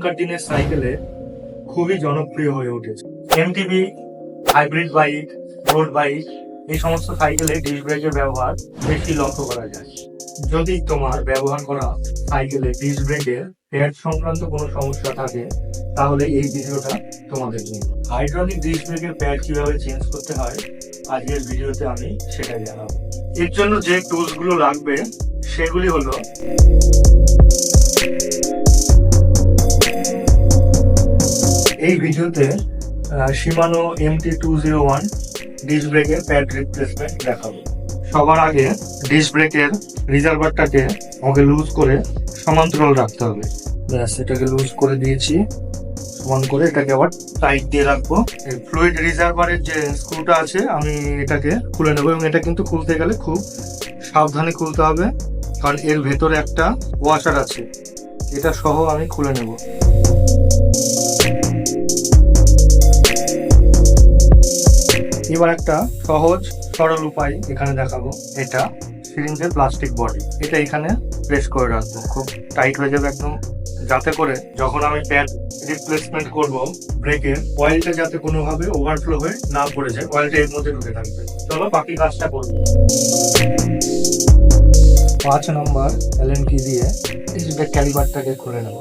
এখনকার দিনের সাইকেলে খুবই জনপ্রিয় হয়ে উঠেছে। MTB, hybrid bike, road bike এই সমস্ত সাইকেলে ডিস্ক ব্রেকের ব্যবহার বেশি লক্ষ্য করা যায়। যদি তোমার ব্যবহার করা সাইকেলে ডিস্ক ব্রেকের প্যাড সংক্রান্ত কোনো সমস্যা থাকে তাহলে এই ভিডিওটা তোমাদের জন্য। হাইড্রোলিক ডিস্ক ব্রেকের প্যাড কিভাবে চেঞ্জ করতে হয় আজকের ভিডিওতে আমি সেটাই জানাবো। এর জন্য যে টুলস গুলো লাগবে সেগুলি হলো এই ভিডিওতে শিমানো MT201 ডিস্ক ব্রেকের প্যাড রিপ্লেসমেন্ট দেখাবো। সবার আগে ডিস্ক ব্রেকের রিজার্ভারটাকে ওকে লুজ করে সমান্তরাল রাখতে হবে। ব্যাস, এটাকে লুজ করে দিয়েছি। সমান করে এটাকে আবার টাইট দিয়ে রাখবো। ফ্লুইড রিজার্ভারের যে স্ক্রুটা আছে আমি এটাকে খুলে নেবো, এবং এটা কিন্তু খুলতে গেলে খুব সাবধানে খুলতে হবে, কারণ এর ভেতরে একটা ওয়াশার আছে। এটা সহ আমি খুলে নেব। এবার একটা সহজ সরল উপায় এখানে দেখাবো। এটা সিরিঞ্জের প্লাস্টিক বডি, এটা এখানে প্রেস করে রাখবো, খুব টাইট হয়ে যাবে একদম, যাতে করে যখন আমি প্যাড রিপ্লেসমেন্ট করব ব্রেকের অয়েলটা যাতে কোনোভাবে ওভারফ্লো হয়ে না পড়ে যায়, অয়েলটা এর মধ্যে ঢুকে থাকবে। চলো বাকি কাজটা করবো। 5 নম্বর অ্যালেন কি দিয়ে ডিস্ক ক্যালিপারটাকে খুলে নেব।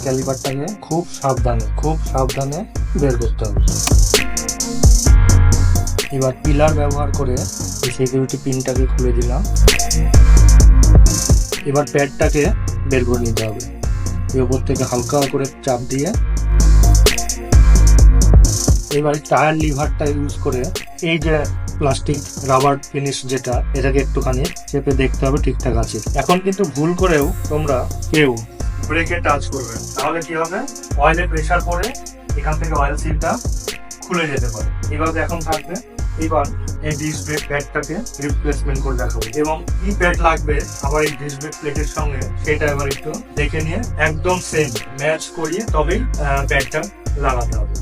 ক্যালিপারটাকে খুব সাবধানে বের করতে হবে। এবার পিলার ব্যবহার করে সিকিউরিটি পিনটাকে খুলে দিলাম। এবার প্যাডটাকে বের করে নিতে হবে। এর উপর থেকে হালকা করে চাপ দিয়ে এবার টায়ার লিভারটা ইউজ করে এই যে প্লাস্টিক রাবার ফিনিশ যেটা, এটাকে একটুখানি চেপে দেখতে হবে ঠিকঠাক আছে। এখন কিন্তু ভুল করেও তোমরা কেউ ব্রেকে টাচ করবে, তাহলে কি হবে, অয়েলের প্রেসার পড়ে এখান থেকে অয়েল সিলটা খুলে যেতে পারে। এভাবে এখন থাকবে। এবার এই ডিস্ক ব্রেক প্যাডটাকে রিপ্লেসমেন্ট করে দেখাবো, এবং কি প্যাড লাগবে আবার এই ডিস্ক ব্রেক প্লেটের সঙ্গে সেটা এবার একটু দেখে নিয়ে একদম সেম ম্যাচ করিয়ে তবেই প্যাডটা লাগাতে হবে।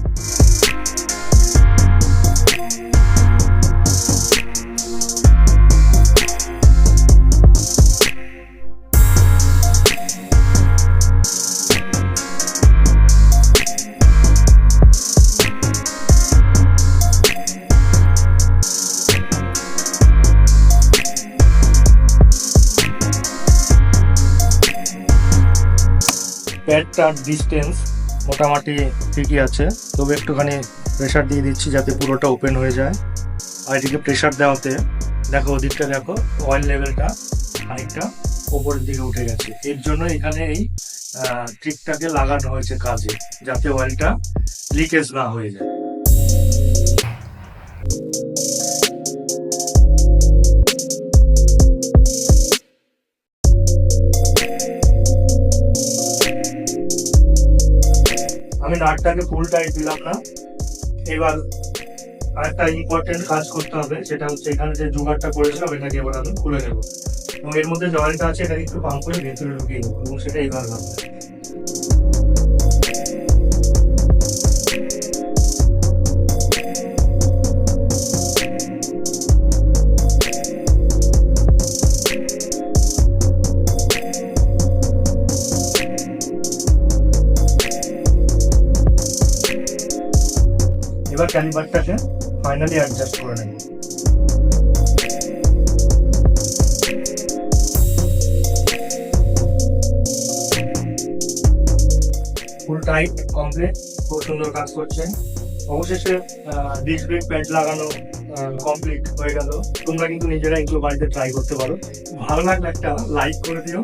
প্যাডটার ডিস্টেন্স মোটামুটি ঠিকই আছে, তবে একটুখানি প্রেশার দিয়ে দিচ্ছি যাতে পুরোটা ওপেন হয়ে যায়। আর এদিকে প্রেশার দেওয়াতে দেখো, ওদিকটা দেখো, অয়েল লেভেলটা খানিকটা ওপরের দিকে উঠে গেছে। এর জন্য এখানে এই ট্রিকটাকে লাগানো হয়েছে কাজে, যাতে অয়েলটা লিকেজ না হয়ে যায়। আমি নাটটাকে ফুল টাইট দিলাম না। এবার আরেকটা ইম্পর্টেন্ট কাজ করতে হবে, সেটা হচ্ছে এখানে যে জোগাড়টা করেছিলাম এটাকে এবার আমি খুলে নেব, এবং এর মধ্যে যে অয়েলটা আছে এটাকে একটু পাম্প করে ভেতরে ঢুকিয়ে নেবো, এবং সেটা এইভাবে লাগবে। এবার ক্যালিপারটাকে ফাইনালি অ্যাডজাস্ট করে নেব। ফুল টাইট কমপ্লিট, খুব সুন্দর কাজ করছে। অবশেষে ডিস্ক ব্রেক প্যাড লাগানো কমপ্লিট হয়ে গেল। তোমরা কিন্তু নিজেরা এগুলো বাড়িতে ট্রাই করতে পারো। ভালো লাগলে একটা লাইক করে দিও,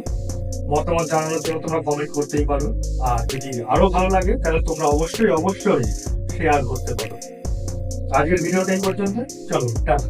মতামত জানানোর জন্য তোমরা কমেন্ট করতেই পারো। আর যদি আরো ভালো লাগে তাহলে তোমরা অবশ্যই শেয়ার করতে পারো। আজকের ভিডিওটা এই পর্যন্ত, চলো টাটা।